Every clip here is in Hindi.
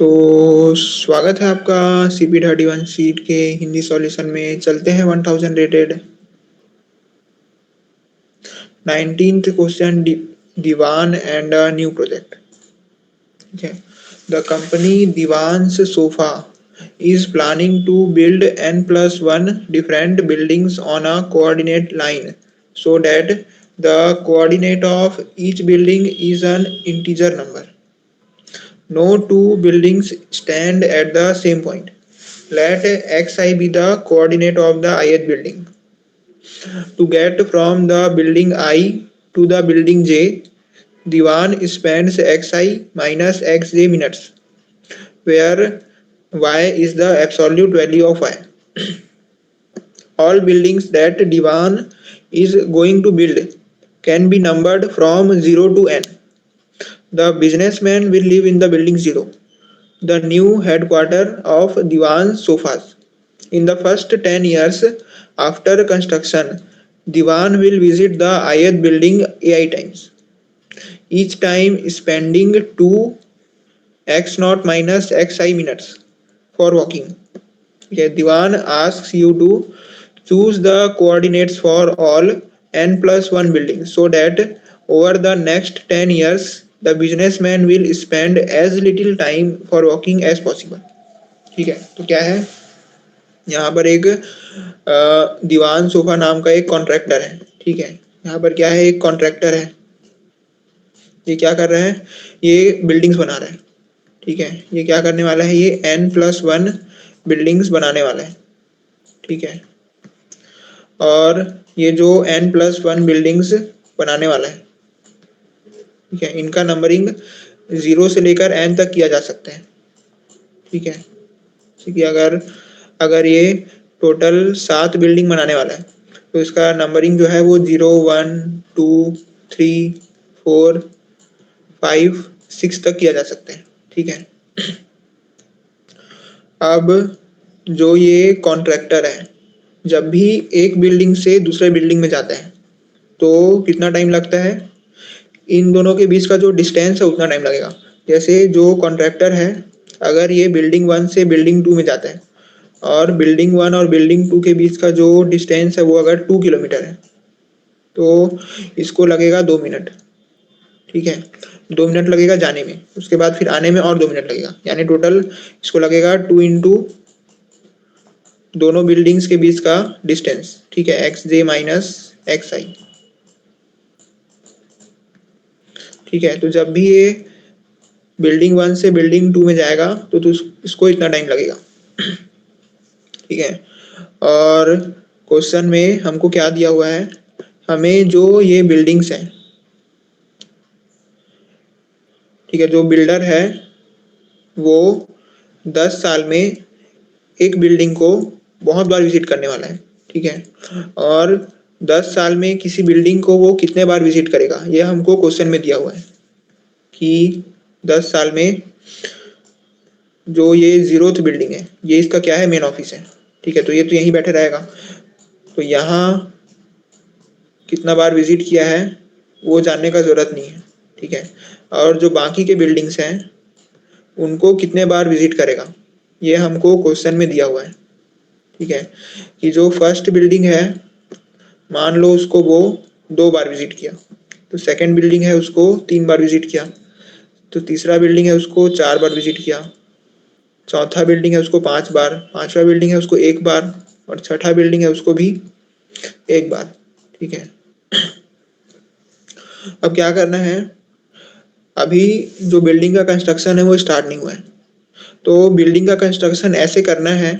तो स्वागत है आपका CP31 सीट के हिंदी सॉल्यूशन में। चलते हैं 1000 rated 19th question. Diwan and a new project. ठीक है। The company Diwans sofa is planning to build n+1 different buildings on a coordinate line so that the coordinate of each building is an integer number. No two buildings stand at the same point. Let xi be the coordinate of the ith building. To get from the building I to the building j, Diwan spends xi minus xj minutes, where y is the absolute value of y. All buildings that Diwan is going to build can be numbered from 0 to n. The businessman will live in the building 0, the new headquarters of Diwan Sofas. In the first 10 years after construction, Diwan will visit the ith building AI times, each time spending 2 x naught minus xi minutes for walking. Okay, Diwan asks you to choose the coordinates for all n+1 buildings so that over the next 10 years the businessman will spend as little time for walking as possible. ठीक है, तो क्या है यहाँ पर एक दीवान सोफा नाम का एक कॉन्ट्रैक्टर है। ठीक है, यहाँ पर क्या है, एक कॉन्ट्रैक्टर है। ये क्या कर रहा है, ये बिल्डिंग्स बना रहा है। ठीक है, ये क्या करने वाला है, ये n+1 बिल्डिंग्स बनाने वाला है। ठीक है, और ये जो n+1 बिल्डिंग्स बनाने वाला है, ठीक है, इनका नंबरिंग 0 से लेकर n तक किया जा सकता है। ठीक है, कि अगर अगर ये टोटल 7 बिल्डिंग बनाने वाला है तो इसका नंबरिंग जो है वो 0 1 2 3 4 5 6 तक किया जा सकता है। ठीक है, अब जो ये कॉन्ट्रैक्टर है, जब भी एक बिल्डिंग से दूसरे बिल्डिंग में जाता है तो कितना टाइम लगता है, इन दोनों के बीच का जो डिस्टेंस है उतना टाइम लगेगा। जैसे जो कॉन्ट्रैक्टर है, अगर ये बिल्डिंग 1 से बिल्डिंग 2 में जाता है और बिल्डिंग 1 और बिल्डिंग 2 के बीच का जो डिस्टेंस है वो अगर 2 किलोमीटर है तो इसको लगेगा 2 मिनट। ठीक है, 2 मिनट लगेगा जाने में, उसके बाद फिर आने में और 2 मिनट लगेगा, यानी टोटल इसको लगेगा 2 इंटू दोनों बिल्डिंग्स के बीच का डिस्टेंस। ठीक है, एक्स जे माइनस एक्स आई। ठीक है, तो जब भी ये बिल्डिंग 1 से बिल्डिंग 2 में जाएगा तो इसको इतना टाइम लगेगा। ठीक है, और क्वेश्चन में हमको क्या दिया हुआ है, हमें जो ये बिल्डिंग्स हैं, ठीक है, जो बिल्डर है वो 10 साल में एक बिल्डिंग को बहुत बार विजिट करने वाला है। ठीक है, और 10 साल में किसी बिल्डिंग को वो कितने बार विजिट करेगा, ये हमको क्वेश्चन में दिया हुआ है कि 10 साल में जो ये 0th बिल्डिंग है, ये इसका क्या है, मेन ऑफिस है। ठीक है, तो ये तो यहीं बैठे रहेगा, तो यहाँ कितना बार विजिट किया है वो जानने का ज़रूरत नहीं है। ठीक है, और जो बाकी के बिल्डिंग्स हैं उनको कितने बार विजिट करेगा ये हमको क्वेश्चन में दिया हुआ है। ठीक है, कि जो फर्स्ट बिल्डिंग है, मान लो उसको वो 2 बार विजिट किया, तो सेकंड बिल्डिंग है उसको 3 बार विजिट किया, तो तीसरा बिल्डिंग है उसको 4 बार विजिट किया, चौथा बिल्डिंग है उसको 5 बार, पांचवा बिल्डिंग है उसको 1 बार, और छठा बिल्डिंग है उसको भी 1 बार। ठीक है, अब क्या करना है, अभी जो बिल्डिंग का कंस्ट्रक्शन है वो स्टार्ट नहीं हुआ है, तो बिल्डिंग का कंस्ट्रक्शन ऐसे करना है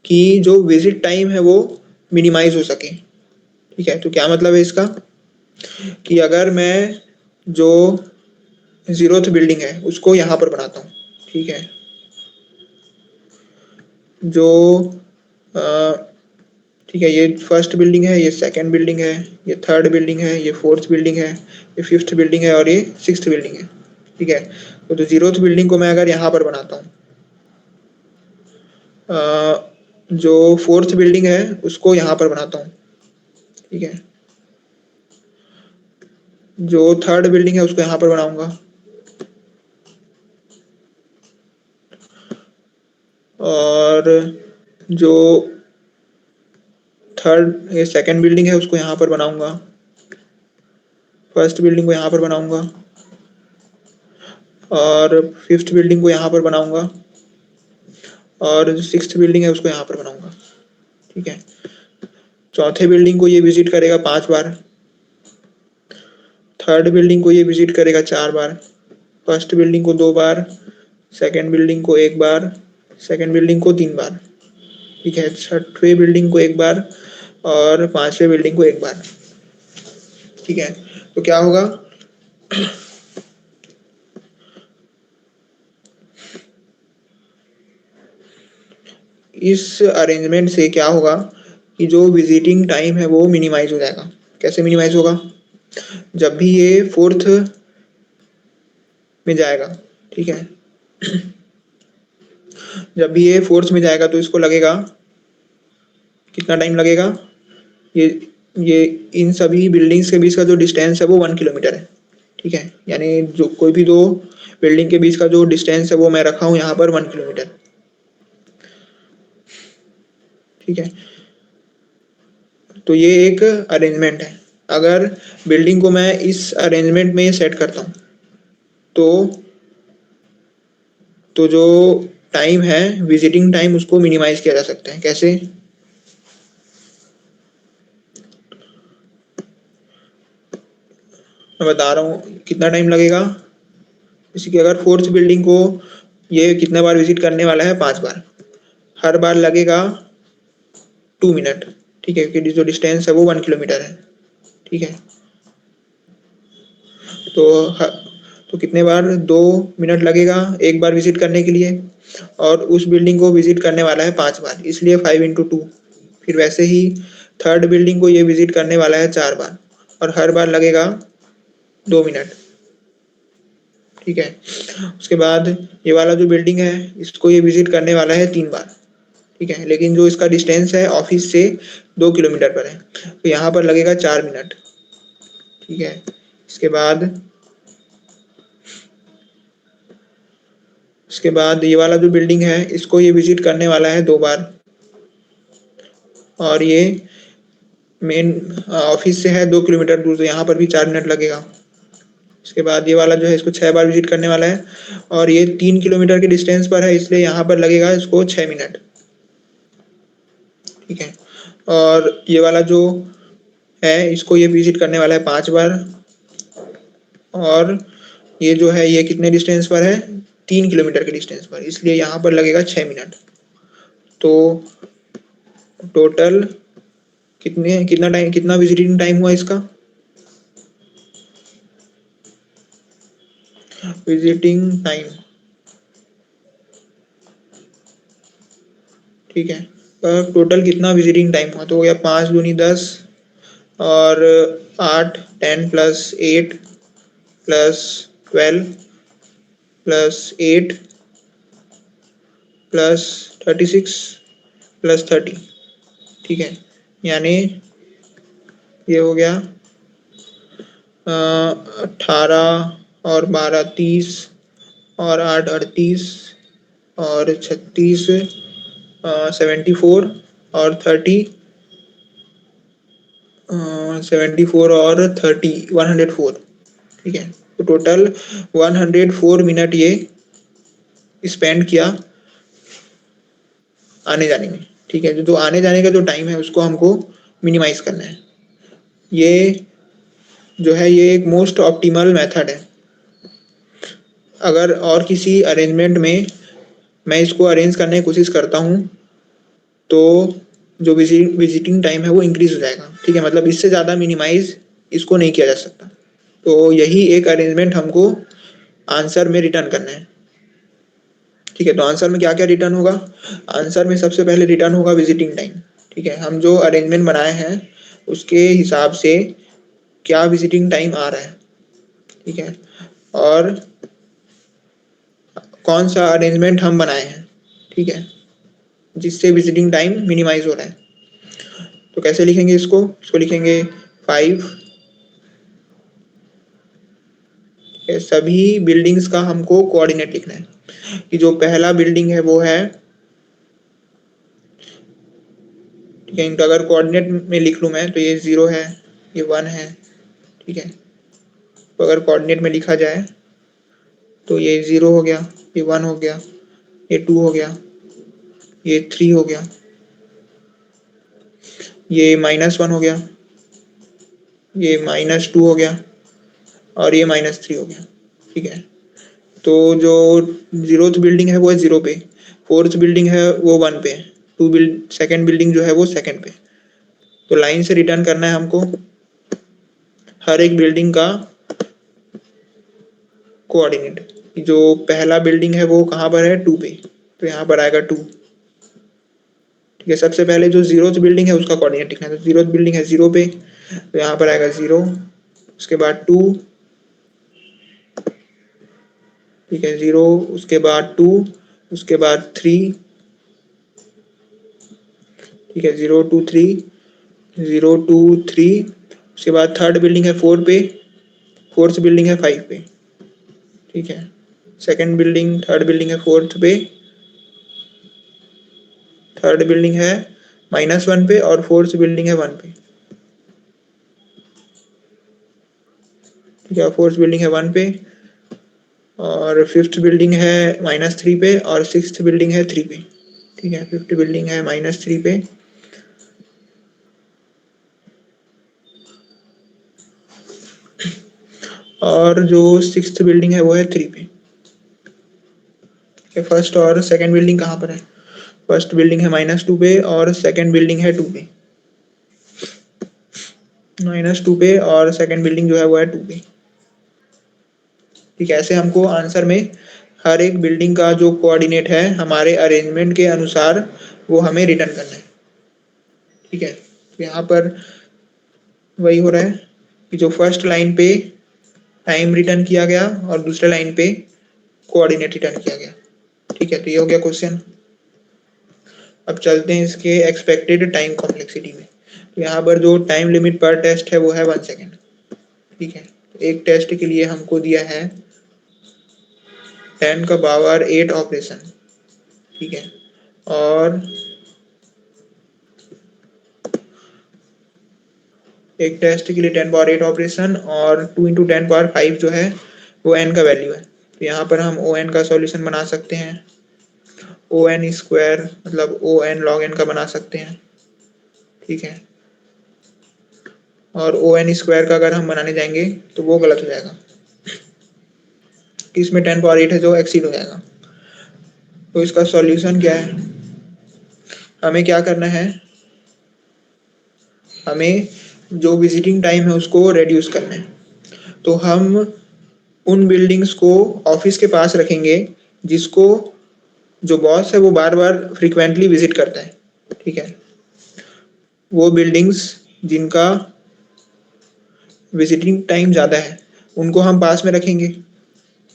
कि जो विजिट टाइम है वो मिनिमाइज हो सके। ठीक है, तो क्या मतलब है इसका, कि अगर मैं जो 0th बिल्डिंग है उसको यहाँ पर बनाता हूँ। ठीक है, जो ठीक है, ये फर्स्ट बिल्डिंग है, ये सेकंड बिल्डिंग है, ये थर्ड बिल्डिंग है, ये फोर्थ बिल्डिंग है, ये फिफ्थ बिल्डिंग है और ये सिक्स्थ बिल्डिंग है। ठीक है, तो 0th बिल्डिंग को मैं अगर यहाँ पर बनाता हूँ, जो फोर्थ बिल्डिंग है उसको यहाँ पर बनाता हूँ। ठीक है, जो थर्ड बिल्डिंग है उसको यहाँ पर बनाऊंगा, और जो ये सेकंड बिल्डिंग है उसको यहाँ पर बनाऊंगा, फर्स्ट बिल्डिंग को यहाँ पर बनाऊंगा और फिफ्थ बिल्डिंग को यहाँ पर बनाऊंगा और जो सिक्स्थ बिल्डिंग है उसको यहाँ पर बनाऊंगा। ठीक है, चौथे बिल्डिंग को ये विजिट करेगा 5 बार, थर्ड बिल्डिंग को ये विजिट करेगा 4 बार, फर्स्ट बिल्डिंग को 2 बार, सेकंड बिल्डिंग को 1 बार, सेकंड बिल्डिंग को 3 बार। ठीक है, छठवें बिल्डिंग को 1 बार और पांचवें बिल्डिंग को 1 बार। ठीक है, तो क्या होगा, इस अरेंजमेंट से क्या होगा कि जो विजिटिंग टाइम है वो मिनिमाइज हो जाएगा। कैसे मिनिमाइज होगा, जब भी ये फोर्थ में जाएगा, ठीक है, जब भी ये फोर्थ में जाएगा तो इसको लगेगा, कितना टाइम लगेगा, ये ये इन सभी बिल्डिंग्स के बीच का जो डिस्टेंस है वो 1 किलोमीटर है। ठीक है, यानी जो कोई भी दो बिल्डिंग के बीच का जो डिस्टेंस है वो मैं रखा हूँ यहाँ पर 1 किलोमीटर। ठीक है, तो ये एक अरेंजमेंट है। अगर बिल्डिंग को मैं इस अरेंजमेंट में सेट करता हूँ तो जो टाइम है विजिटिंग टाइम उसको मिनिमाइज किया जा सकता है। कैसे, मैं बता रहा हूँ कितना टाइम लगेगा। जैसे कि अगर फोर्थ बिल्डिंग को ये कितने बार विजिट करने वाला है, 5 बार, हर बार लगेगा 2 मिनट। ठीक है, क्योंकि जो डिस्टेंस है वो 1 किलोमीटर है। ठीक है, तो तो कितने बार, 2 मिनट लगेगा एक बार विजिट करने के लिए, और उस बिल्डिंग को विजिट करने वाला है 5 बार, इसलिए 5 × 2। फिर वैसे ही थर्ड बिल्डिंग को ये विजिट करने वाला है 4 बार और हर बार लगेगा 2 मिनट। ठीक है, उसके बाद ये वाला जो बिल्डिंग है इसको ये विजिट करने वाला है 3 बार। ठीक है, लेकिन जो इसका डिस्टेंस है ऑफिस से 2 किलोमीटर पर है, तो यहाँ पर लगेगा 4 मिनट। ठीक है, इसके बाद ये वाला जो बिल्डिंग है इसको ये विजिट करने वाला है 2 बार और ये मेन ऑफिस से है 2 किलोमीटर दूर, तो यहाँ पर भी 4 मिनट लगेगा। इसके बाद ये वाला जो है इसको 6 बार विजिट करने वाला है और ये 3 किलोमीटर के डिस्टेंस पर है, इसलिए यहाँ पर लगेगा इसको 6 मिनट। ठीक है, और ये वाला जो है इसको ये विजिट करने वाला है 5 बार और ये जो है ये कितने डिस्टेंस पर है, 3 किलोमीटर के डिस्टेंस पर, इसलिए यहाँ पर लगेगा 6 मिनट। तो टोटल कितना विजिटिंग टाइम हुआ इसका, विजिटिंग टाइम। ठीक है, टोटल कितना विजिटिंग टाइम हुआ, तो हो गया 5 दूनी 10 और 8 10 + 8 +12 +8 +36 +30। ठीक है, यानी ये हो गया 18 और 12 30 और 8 38 और 36 74 और 30 74 और 30 104। ठीक है, तो टोटल 104 मिनट ये स्पेंड किया आने जाने में। ठीक है, जो आने जाने का जो टाइम है उसको हमको मिनिमाइज करना है। ये जो है ये एक मोस्ट ऑप्टिमल मेथड है। अगर और किसी अरेंजमेंट में मैं इसको अरेंज करने की कोशिश करता हूँ तो जो विजिटिंग टाइम है वो इंक्रीज हो जाएगा। ठीक है, मतलब इससे ज़्यादा मिनिमाइज इसको नहीं किया जा सकता। तो यही एक अरेंजमेंट हमको आंसर में रिटर्न करना है। ठीक है, तो आंसर में क्या क्या रिटर्न होगा, आंसर में सबसे पहले रिटर्न होगा विजिटिंग टाइम। ठीक है, हम जो अरेंजमेंट बनाए हैं उसके हिसाब से क्या विजिटिंग टाइम आ रहा है। ठीक है, और कौन सा अरेंजमेंट हम बनाए हैं, ठीक है, जिससे विजिटिंग टाइम मिनिमाइज हो रहा है। तो कैसे लिखेंगे इसको लिखेंगे 5, सभी बिल्डिंग्स का हमको कोऑर्डिनेट लिखना है कि जो पहला बिल्डिंग है वो है ठीक है। इनका अगर कोऑर्डिनेट में लिख लूँ मैं तो ये 0 है, ये 1 है, ठीक है। तो अगर कोऑर्डिनेट में लिखा जाए तो ये 0 हो गया, ये 1 हो गया, ये 2 हो गया, ये 3 हो गया, ये -1 हो गया, ये -2 हो गया और ये -3 हो गया, ठीक है। तो जो 0th बिल्डिंग है वो है 0 पे, 4th बिल्डिंग है वो 1 पे, सेकंड बिल्डिंग जो है वो सेकंड पे। तो लाइन से रिटर्न करना है हमको हर एक बिल्डिंग का कोऑर्डिनेट। जो पहला बिल्डिंग है वो कहाँ पर है, 2 पे, तो यहाँ पर आएगा 2, ठीक है। सबसे पहले जो 0th बिल्डिंग है उसका कोऑर्डिनेट लिखना है, तो 0th बिल्डिंग है 0 पे, तो यहाँ पर आएगा 0, उसके बाद 2, ठीक है, 0, उसके बाद 2, उसके बाद 3, ठीक है, 0 2 3, 0 2 3, उसके बाद थर्ड बिल्डिंग है 4 पे, फोर्थ बिल्डिंग है 5 पे, ठीक है। सेकंड बिल्डिंग, थर्ड बिल्डिंग है 4th पे, थर्ड बिल्डिंग है -1 पे और फोर्थ बिल्डिंग है 1 पे, ठीक है। फोर्थ बिल्डिंग है 1 पे और फिफ्थ बिल्डिंग है -3 पे और सिक्स्थ बिल्डिंग है 3 पे, ठीक है। फिफ्थ बिल्डिंग है -3 पे और जो सिक्स्थ बिल्डिंग है वो है 3 पे, ठीक है। फर्स्ट और सेकंड बिल्डिंग कहाँ पर है, फर्स्ट बिल्डिंग है -2 पे और सेकंड बिल्डिंग है 2 पे, -2 पे और सेकंड बिल्डिंग जो है वो है 2 पे, ठीक है। ऐसे हमको आंसर में हर एक बिल्डिंग का जो कोऑर्डिनेट है हमारे अरेंजमेंट के अनुसार वो हमें रिटर्न करना है, ठीक है। तो यहाँ पर वही हो रहा है कि जो फर्स्ट लाइन पे टाइम रिटर्न किया गया और दूसरे लाइन पे कोऑर्डिनेट रिटर्न किया गया, ठीक है। तो ये हो गया क्वेश्चन। अब चलते हैं इसके एक्सपेक्टेड टाइम कॉम्प्लेक्सिटी में। तो यहाँ पर जो टाइम लिमिट पर टेस्ट है वो है 1 सेकेंड, ठीक है। तो एक टेस्ट के लिए हमको दिया है 10⁻8 ऑपरेशन, ठीक है। और एक टेस्ट के लिए 10⁻8 ऑपरेशन और 2 × 10⁻5 जो है वो n का वैल्यू है। तो यहाँ पर हम ओ एन का सॉल्यूशन बना सकते हैं, ओ एन स्क्वायर मतलब ओ एन लॉग एन का बना सकते हैं, ठीक है। और ओ एन स्क्वायर का अगर हम बनाने जाएंगे तो वो गलत हो जाएगा, कि इसमें 10⁻8 है जो एक्सीड हो जाएगा। तो इसका सॉल्यूशन क्या है, हमें क्या करना है, हमें जो विजिटिंग टाइम है उसको रेड्यूस करना है। तो हम उन बिल्डिंग्स को ऑफिस के पास रखेंगे जिसको जो बॉस है वो बार बार फ्रिक्वेंटली विजिट करता है, ठीक है। वो बिल्डिंग्स जिनका विजिटिंग टाइम ज़्यादा है उनको हम पास में रखेंगे,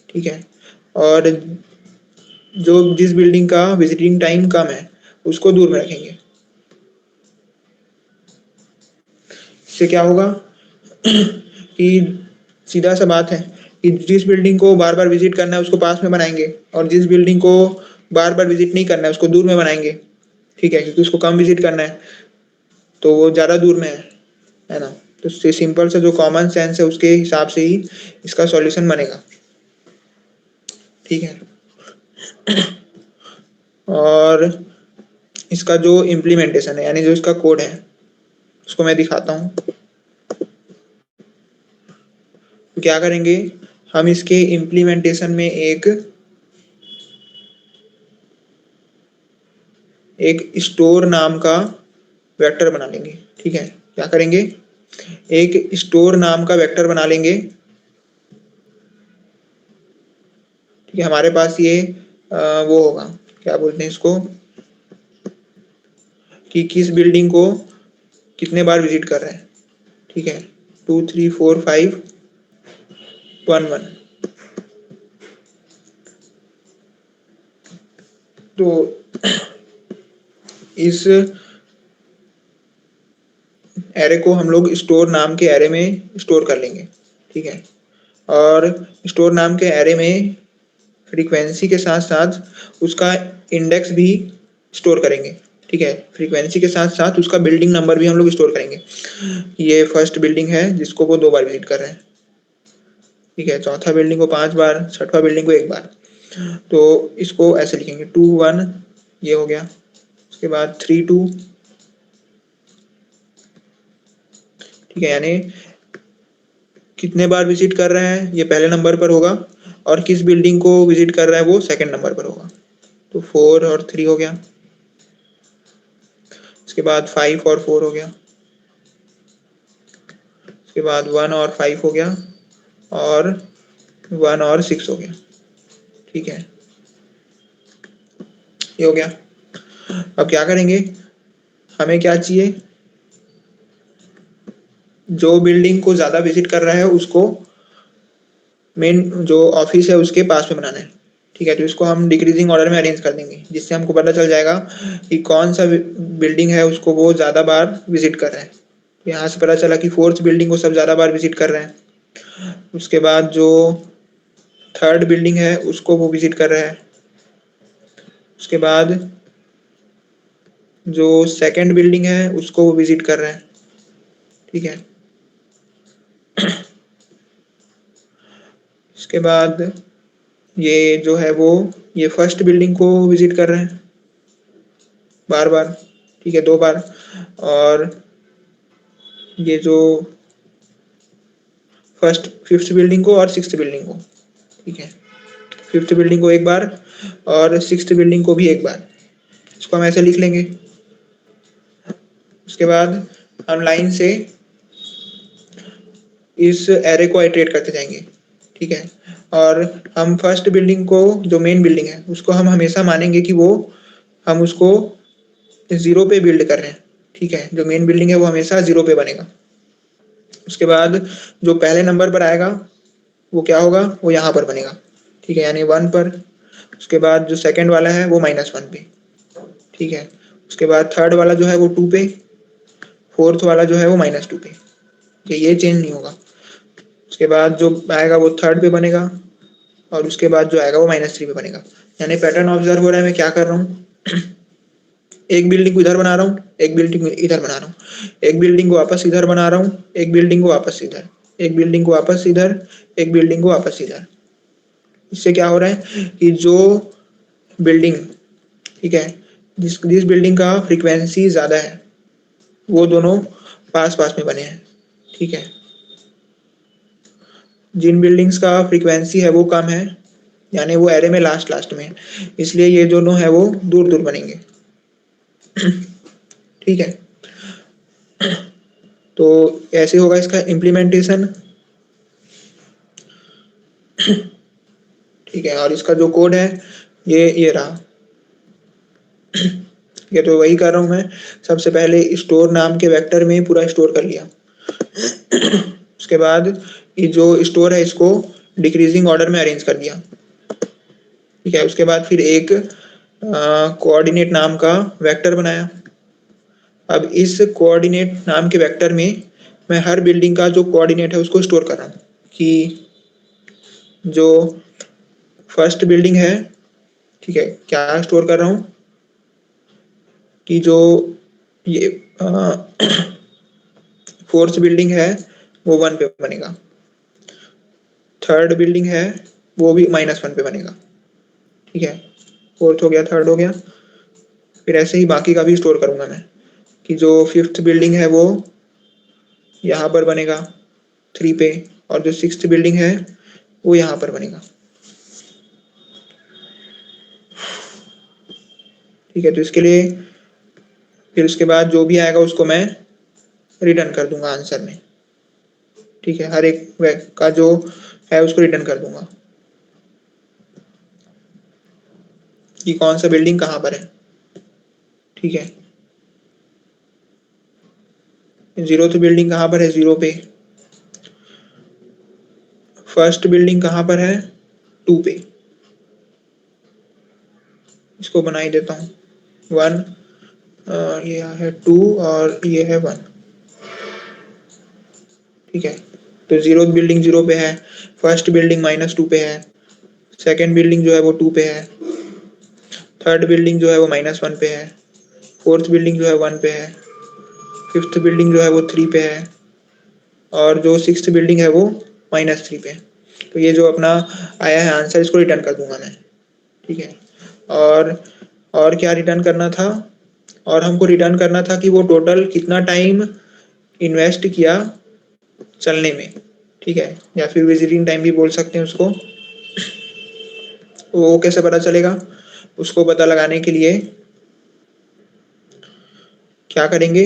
ठीक है। और जो जिस बिल्डिंग का विजिटिंग टाइम कम है उसको दूर में रखेंगे। इससे क्या होगा कि सीधा सा बात है कि जिस बिल्डिंग को बार बार विजिट करना है उसको पास में बनाएंगे और जिस बिल्डिंग को बार बार विजिट नहीं करना है उसको दूर में बनाएंगे, ठीक है, क्योंकि उसको कम विजिट करना है तो वो ज़्यादा दूर में है ना। तो इससे सिंपल सा जो कॉमन सेंस है उसके हिसाब से ही इसका सॉल्यूशन बनेगा, ठीक है। और इसका जो इम्प्लीमेंटेशन है यानी जो इसका कोड है उसको मैं दिखाता हूँ। तो क्या करेंगे, हम इसके इम्प्लीमेंटेशन में एक स्टोर नाम का वेक्टर बना लेंगे, ठीक है। क्या करेंगे, एक स्टोर नाम का वेक्टर बना लेंगे, ठीक है। हमारे पास ये वो होगा, क्या बोलते हैं इसको, कि किस बिल्डिंग को कितने बार विजिट कर रहे हैं, ठीक है। 2 3 4 5 1 1। तो इस एरे को हम लोग स्टोर नाम के एरे में स्टोर कर लेंगे, ठीक है। और स्टोर नाम के एरे में फ्रीक्वेंसी के साथ साथ उसका इंडेक्स भी स्टोर करेंगे, ठीक है, फ्रीक्वेंसी के साथ साथ उसका बिल्डिंग नंबर भी हम लोग स्टोर करेंगे। ये फर्स्ट बिल्डिंग है जिसको वो 2 बार विजिट कर रहे हैं। ठीक है, चौथा बिल्डिंग को 5 बार, छठवां बिल्डिंग को 1 बार। तो इसको ऐसे लिखेंगे 2 1, ये हो गया। उसके बाद 3 2, ठीक है, यानी कितने बार विजिट कर रहे हैं ये पहले नंबर पर होगा, और किस बिल्डिंग को विजिट कर रहा है वो सेकंड नंबर पर होगा। तो 4 और 3 हो गया। उसके बाद 5 और 4 हो गया। उसके बाद 1 और 5 हो गया, और 1 और 6 हो गया। ठीक है, ये हो गया। अब क्या करेंगे, हमें क्या चाहिए, जो बिल्डिंग को ज्यादा विजिट कर रहा है उसको मेन जो ऑफिस है उसके पास में बनाना है। ठीक है, तो इसको हम डिक्रीजिंग ऑर्डर में अरेंज कर देंगे, जिससे हमको पता चल जाएगा कि कौन सा बिल्डिंग है उसको वो ज्यादा बार विजिट कर रहे हैं। तो यहाँ से पता चला कि फोर्थ बिल्डिंग को सब ज्यादा बार विजिट कर रहे हैं। उसके बाद जो थर्ड बिल्डिंग है उसको वो विजिट कर रहा है। उसके बाद जो सेकंड बिल्डिंग है उसको वो विजिट कर रहा है। ठीक है, इसके बाद ये जो है वो ये फर्स्ट बिल्डिंग को विजिट कर रहे हैं बार बार। ठीक है, 2 बार। और ये जो फर्स्ट फिफ्थ बिल्डिंग को और सिक्स्थ बिल्डिंग को, ठीक है, फिफ्थ बिल्डिंग को 1 बार और सिक्स्थ बिल्डिंग को भी 1 बार। इसको हम ऐसे लिख लेंगे। उसके बाद हम लाइन से इस एरे को आइटरेट करते जाएंगे। ठीक है, और हम फर्स्ट बिल्डिंग को जो मेन बिल्डिंग है उसको हम हमेशा मानेंगे कि वो हम उसको 0 पे बिल्ड कर रहे हैं। ठीक है, जो मेन बिल्डिंग है वो हमेशा 0 पे बनेगा। उसके बाद जो पहले नंबर पर आएगा वो क्या होगा, वो यहाँ पर बनेगा। ठीक है, यानी 1 पर। उसके बाद जो सेकंड वाला है वो -1 पे। ठीक है, उसके बाद थर्ड वाला जो है वो 2 पे, फोर्थ वाला जो है वो -2 पे। ये चेंज नहीं होगा। उसके बाद जो आएगा वो थर्ड पे बनेगा, और उसके बाद जो आएगा वो -3 पे बनेगा। यानी पैटर्न ऑब्जर्व हो रहा है, मैं क्या कर रहा हूँ, एक बिल्डिंग को इधर बना रहा हूँ, एक बिल्डिंग इधर बना रहा हूँ, एक बिल्डिंग को वापस इधर बना रहा हूँ, एक बिल्डिंग को वापस इधर, एक बिल्डिंग को वापस इधर, एक बिल्डिंग को वापस इधर। इससे क्या हो रहा है कि जो बिल्डिंग, ठीक है, जिस बिल्डिंग का फ्रीक्वेंसी ज्यादा है वो दोनों पास पास में बने हैं। ठीक है, जिन बिल्डिंग्स का फ्रीक्वेंसी है वो कम है, यानी वो एरे में लास्ट लास्ट में है, इसलिए ये दोनों है वो दूर दूर बनेंगे। ठीक है, तो ऐसे होगा इसका इम्प्लीमेंटेशन। ठीक है, और इसका जो कोड है ये रहा। ये तो वही कर रहा हूँ मैं। सबसे पहले स्टोर नाम के वेक्टर में पूरा स्टोर कर लिया। उसके बाद ये जो स्टोर है इसको डिक्रीजिंग ऑर्डर में अरेंज कर दिया। ठीक है, उसके बाद फिर एक कोऑर्डिनेट नाम का वेक्टर बनाया। अब इस कोऑर्डिनेट नाम के वेक्टर में मैं हर बिल्डिंग का जो कोऑर्डिनेट है उसको स्टोर कर रहा हूँ, कि जो फर्स्ट बिल्डिंग है, ठीक है, क्या स्टोर कर रहा हूँ कि जो ये फोर्थ बिल्डिंग है वो 1 पे बनेगा, थर्ड बिल्डिंग है वो भी -1 पे बनेगा। ठीक है, फोर्थ हो गया, थर्ड हो गया। फिर ऐसे ही बाकी का भी स्टोर करूंगा मैं, कि जो फिफ्थ बिल्डिंग है वो यहाँ पर बनेगा 3 पे, और जो सिक्स्थ बिल्डिंग है वो यहाँ पर बनेगा। ठीक है, तो इसके लिए फिर उसके बाद जो भी आएगा उसको मैं रिटर्न कर दूंगा आंसर में। ठीक है, हर एक का जो है उसको रिटर्न कर दूंगा कि कौन सा बिल्डिंग कहाँ पर है। ठीक है, जीरोथ बिल्डिंग कहाँ पर है, 0 पे। फर्स्ट बिल्डिंग कहाँ पर है, 2 पे। इसको बना ही देता हूँ 1, ये है 2 और ये है 1। ठीक है, तो जीरो बिल्डिंग 0 पे है, फर्स्ट बिल्डिंग -2 पे है, सेकंड बिल्डिंग जो है वो 2 पे है, थर्ड बिल्डिंग जो है वो -1 पे है, फोर्थ बिल्डिंग जो है 1 पे है, फिफ्थ बिल्डिंग जो है वो 3 पे है, और जो सिक्स्थ बिल्डिंग है वो -3 पे है। तो ये जो अपना आया है आंसर, इसको रिटर्न कर दूंगा मैं। ठीक है। और और क्या रिटर्न करना था? और हमको रिटर्न करना था कि वो टोटल कितना टाइम इन्वेस्ट किया चलने में। ठीक है, या फिर विजिटिंग टाइम भी बोल सकते हैं उसको। वो कैसे पता चलेगा? उसको पता लगाने के लिए क्या करेंगे,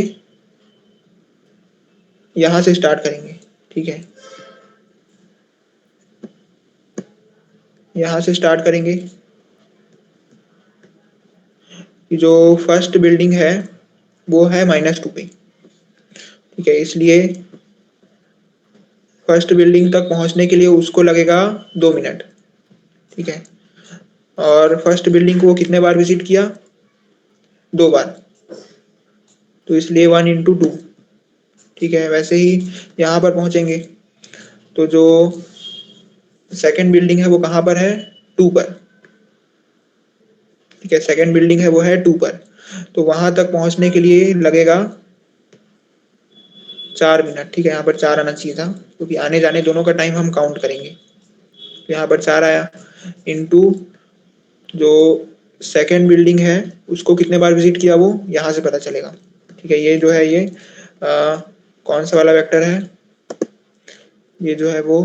यहाँ से स्टार्ट करेंगे। ठीक है, यहाँ से स्टार्ट करेंगे कि जो फर्स्ट बिल्डिंग है वो है -2 पे। ठीक है, इसलिए फर्स्ट बिल्डिंग तक पहुंचने के लिए उसको लगेगा 2 मिनट। ठीक है, और फर्स्ट बिल्डिंग को वो कितने बार विजिट किया? 2 बार, तो इसलिए 1 × 2। ठीक है, वैसे ही यहाँ पर पहुंचेंगे तो जो सेकंड बिल्डिंग है वो कहाँ पर है? 2 पर। ठीक है, सेकंड बिल्डिंग है वो है 2 पर, तो वहां तक पहुंचने के लिए लगेगा 4 मिनट। ठीक है, यहाँ पर 4 आना चाहिए था, क्योंकि आने जाने दोनों का टाइम हम काउंट करेंगे। तो यहाँ पर 4 आया, इंटू जो सेकंड बिल्डिंग है उसको कितने बार विजिट किया वो यहाँ से पता चलेगा। ठीक है, ये जो है ये कौन सा वाला वेक्टर है? ये जो है वो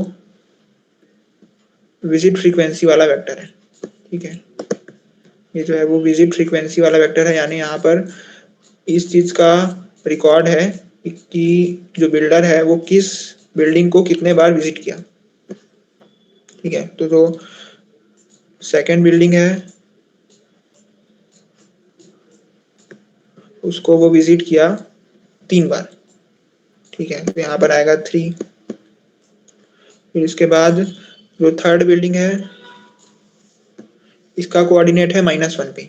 विजिट फ्रीक्वेंसी वाला वेक्टर है। ठीक है, ये जो है वो विजिट फ्रीक्वेंसी वाला वेक्टर है, यानी यहाँ पर इस चीज का रिकॉर्ड है कि जो बिल्डर है वो किस बिल्डिंग को कितने बार विजिट किया। ठीक है, तो जो सेकंड बिल्डिंग है उसको वो विजिट किया 3 बार। ठीक है, तो यहाँ पर आएगा 3। फिर इसके बाद जो थर्ड बिल्डिंग है इसका कोऑर्डिनेट है -1 पे।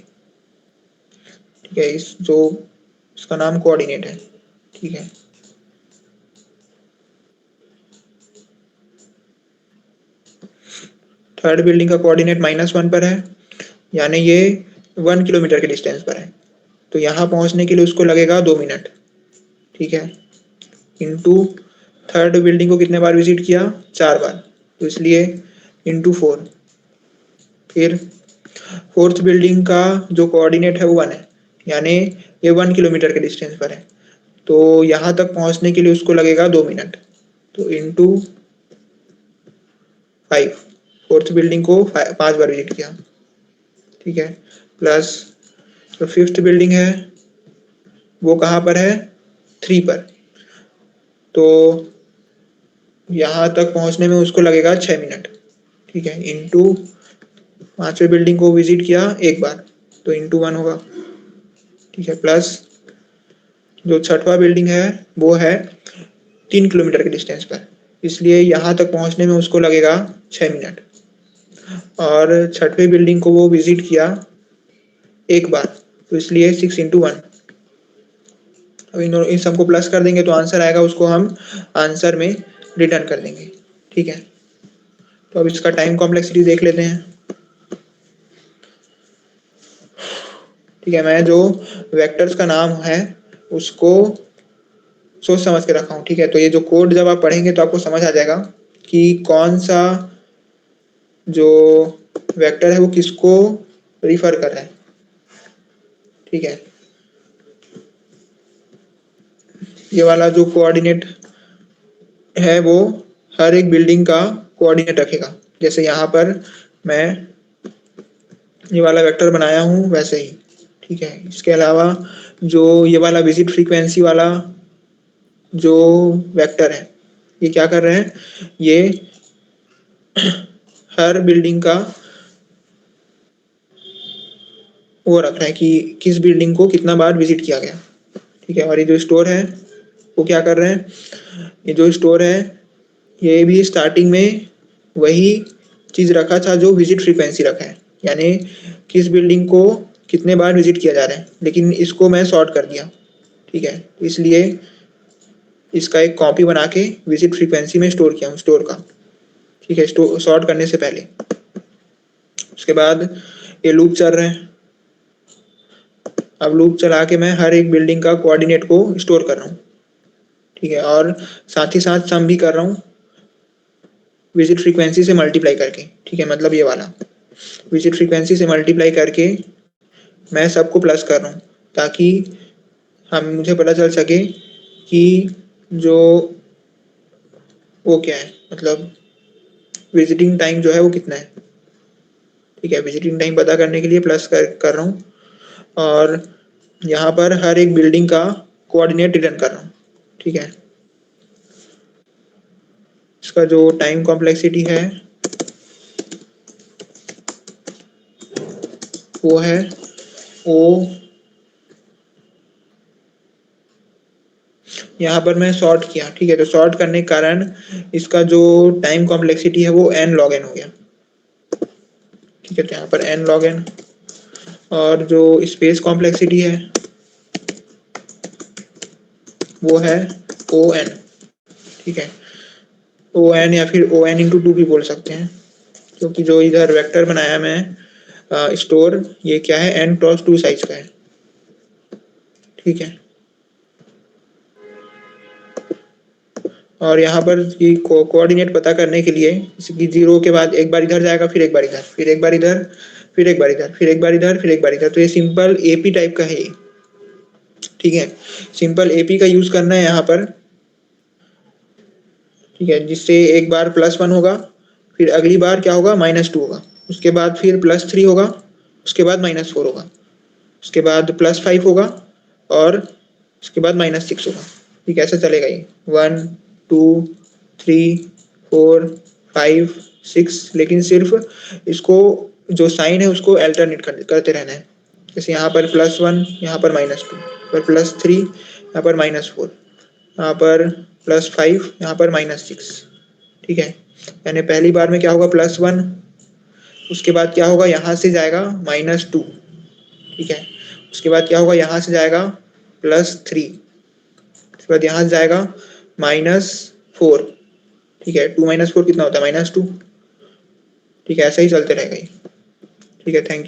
ठीक है, इस जो इसका नाम कोऑर्डिनेट है। ठीक है, थर्ड बिल्डिंग का कोऑर्डिनेट -1 पर है, यानी ये 1 किलोमीटर के डिस्टेंस पर है। तो यहाँ पहुंचने के लिए उसको लगेगा 2 मिनट। ठीक है, इंटू थर्ड बिल्डिंग को कितने बार विजिट किया? 4 बार, तो इसलिए ×4। फिर फोर्थ बिल्डिंग का जो कोऑर्डिनेट है वो 1 है, यानी ये 1 किलोमीटर के डिस्टेंस पर है। तो यहाँ तक पहुंचने के लिए उसको लगेगा 2 मिनट, तो ×5। फोर्थ बिल्डिंग को 5 बार विजिट किया। ठीक है, प्लस जो फिफ्थ बिल्डिंग है वो कहाँ पर है? 3 पर। तो यहाँ तक पहुंचने में उसको लगेगा 6 मिनट। ठीक है, इंटू पांचवें बिल्डिंग को विजिट किया 1 बार, तो ×1 होगा। ठीक है, प्लस जो छठवां बिल्डिंग है वो है 3 किलोमीटर के डिस्टेंस पर, इसलिए यहाँ तक पहुंचने में उसको लगेगा 6 मिनट। और छठवीं बिल्डिंग को वो विजिट किया 1 बार, तो इसलिए 6 × 1। अब इन सबको प्लस कर देंगे तो आंसर आएगा, उसको हम आंसर में रिटर्न कर देंगे। ठीक है, तो अब इसका टाइम कॉम्प्लेक्सिटी देख लेते हैं। ठीक है, मैं जो वेक्टर्स का नाम है उसको सोच समझ के रखा हूँ। ठीक है, तो ये जो कोड जब आप पढ़ेंगे तो आपको समझ आ जाएगा कि कौन सा जो वेक्टर है वो किसको रिफर कर रहा है। ठीक है, ये वाला जो कोऑर्डिनेट है वो हर एक बिल्डिंग का कोऑर्डिनेट रखेगा। जैसे यहाँ पर मैं ये वाला वेक्टर बनाया हूँ वैसे ही। ठीक है, इसके अलावा जो ये वाला विजिट फ्रीक्वेंसी वाला जो वेक्टर है ये क्या कर रहे हैं, ये हर बिल्डिंग का वो रख रहा है कि किस बिल्डिंग को कितना बार विजिट किया गया। ठीक है, और ये जो स्टोर है वो क्या कर रहे हैं, ये जो स्टोर है ये भी स्टार्टिंग में वही चीज रखा था जो विजिट फ्रीक्वेंसी रखा है, यानी किस बिल्डिंग को कितने बार विजिट किया जा रहा है, लेकिन इसको मैं सॉर्ट कर दिया। ठीक है, इसलिए इसका एक कॉपी बना के विजिट फ्रीक्वेंसी में स्टोर किया हूँ, स्टोर का। ठीक है, सॉर्ट करने से पहले। उसके बाद ये लूप चल रहे हैं, अब लूप चला के मैं हर एक बिल्डिंग का कोऑर्डिनेट को स्टोर कर रहा हूँ, ठीक है, और साथ ही साथ सम भी कर रहा हूँ विजिट फ्रीक्वेंसी से मल्टीप्लाई करके, ठीक है, मतलब ये वाला विजिट फ्रीक्वेंसी से मल्टीप्लाई करके मैं सबको प्लस कर रहा हूँ, ताकि हम मुझे पता चल सके कि जो वो क्या है, मतलब विजिटिंग टाइम जो है वो कितना है, ठीक है। विजिटिंग टाइम पता करने के लिए प्लस कर रहा हूँ, और यहाँ पर हर एक बिल्डिंग का कोऑर्डिनेट रिटर्न कर रहा हूँ, ठीक है। इसका जो टाइम कॉम्प्लेक्सिटी है वो है ओ, यहाँ पर मैं सॉर्ट किया, ठीक है, तो सॉर्ट करने के कारण इसका जो टाइम कॉम्प्लेक्सिटी है वो n log n हो गया, ठीक है, तो यहाँ पर n log n, और जो स्पेस कॉम्प्लेक्सिटी है वो है ओ एन, ठीक है, ओ एन या फिर ओ एन इंटू टू भी बोल सकते हैं, क्योंकि जो इधर वेक्टर बनाया मैं स्टोर, ये क्या है, n क्रॉस टू साइज का है, ठीक है। और यहाँ पर ये कोऑर्डिनेट पता करने के लिए इसकी जीरो के बाद एक बार इधर जाएगा, फिर एक बार इधर, फिर एक बार इधर, फिर एक बार इधर, फिर एक बार इधर, फिर एक बार इधर, तो ये सिंपल एपी टाइप का है ये, ठीक है। सिंपल एपी का यूज करना है यहाँ पर, ठीक है, जिससे एक बार +1 होगा, फिर अगली बार क्या होगा, -2 होगा, उसके बाद फिर +3 होगा, उसके बाद -4 होगा, उसके बाद +5 होगा, और उसके बाद -6 होगा, ठीक है, ऐसा चलेगा ये 1 2 3 4 5 6, लेकिन सिर्फ इसको जो साइन है उसको अल्टरनेट करते रहना है, जैसे यहाँ पर +1, यहाँ पर -2, पर +3, यहाँ पर -4, यहाँ पर +5, यहाँ पर -6, ठीक है। यानी पहली बार में क्या होगा, +1, उसके बाद क्या होगा, यहाँ से जाएगा -2, ठीक है, उसके बाद क्या होगा, यहाँ से जाएगा +3, उसके बाद यहाँ से जाएगा -4, ठीक है, 2 - 4 कितना होता है, -2, ठीक है, ऐसा ही चलते रहेगा ये, ठीक है, थैंक यू।